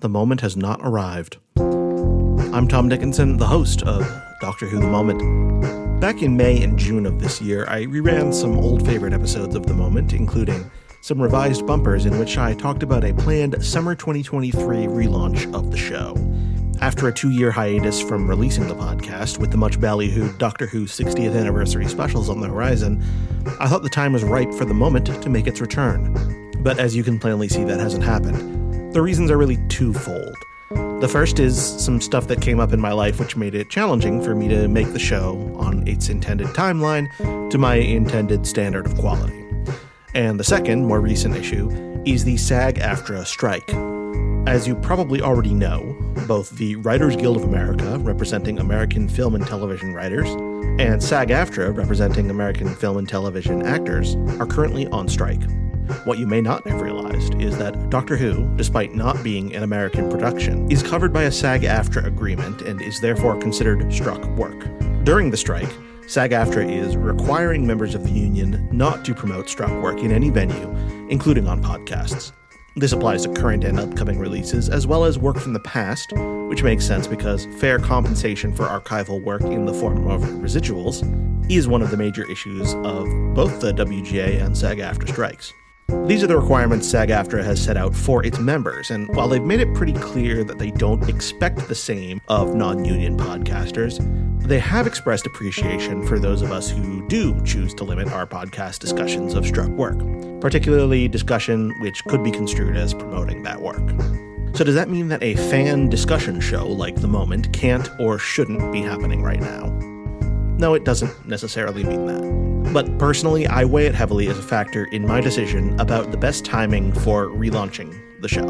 The moment has not arrived. I'm Tom Dickinson, the host of Doctor Who The Moment. Back in May and June of this year, I reran some old favorite episodes of The Moment, including some revised bumpers in which I talked about a planned summer 2023 relaunch of the show. After a 2-year hiatus from releasing the podcast, with the much ballyhooed Doctor Who 60th anniversary specials on the horizon, I thought the time was ripe for The Moment to make its return. But as you can plainly see, that hasn't happened. The reasons are really twofold. The first is some stuff that came up in my life which made it challenging for me to make the show on its intended timeline to my intended standard of quality. And the second, more recent issue, is the SAG-AFTRA strike. As you probably already know, both the Writers Guild of America, representing American film and television writers, and SAG-AFTRA, representing American film and television actors, are currently on strike. What you may not have realized is that Doctor Who, despite not being an American production, is covered by a SAG-AFTRA agreement and is therefore considered struck work. During the strike, SAG-AFTRA is requiring members of the union not to promote struck work in any venue, including on podcasts. This applies to current and upcoming releases, as well as work from the past, which makes sense because fair compensation for archival work in the form of residuals is one of the major issues of both the WGA and SAG-AFTRA strikes. These are the requirements SAG-AFTRA has set out for its members, and while they've made it pretty clear that they don't expect the same of non-union podcasters, they have expressed appreciation for those of us who do choose to limit our podcast discussions of struck work, particularly discussion which could be construed as promoting that work. So does that mean that a fan discussion show like The Moment can't or shouldn't be happening right now? No, it doesn't necessarily mean that. But personally, I weigh it heavily as a factor in my decision about the best timing for relaunching the show.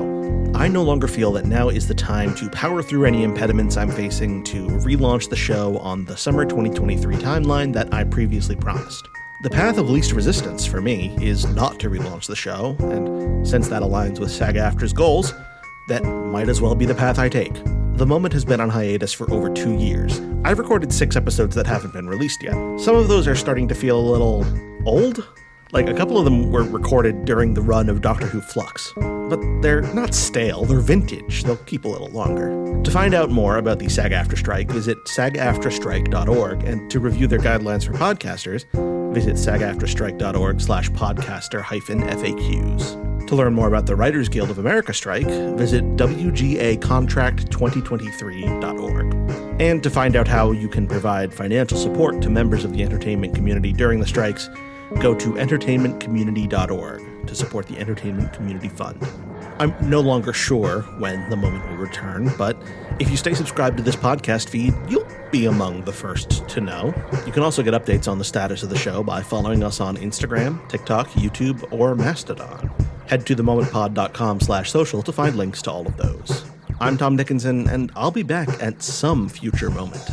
I no longer feel that now is the time to power through any impediments I'm facing to relaunch the show on the summer 2023 timeline that I previously promised. The path of least resistance for me is not to relaunch the show, and since that aligns with SAG-AFTRA's goals, that might as well be the path I take. The Moment has been on hiatus for over 2 years. I've recorded 6 episodes that haven't been released yet. Some of those are starting to feel a little old. Like, a couple of them were recorded during the run of Doctor Who Flux. But they're not stale, they're vintage. They'll keep a little longer. To find out more about the SAG-AFTRA strike, visit sagaftrastrike.org, and to review their guidelines for podcasters, visit sagaftrastrike.org/podcaster-FAQs. To learn more about the Writers Guild of America strike, visit wgacontract2023.org. And to find out how you can provide financial support to members of the entertainment community during the strikes, go to entertainmentcommunity.org to support the Entertainment Community Fund. I'm no longer sure when The Moment will return, but if you stay subscribed to this podcast feed, you'll be among the first to know. You can also get updates on the status of the show by following us on Instagram, TikTok, YouTube, or Mastodon. Head to themomentpod.com/social to find links to all of those. I'm Tom Dickinson, and I'll be back at some future moment.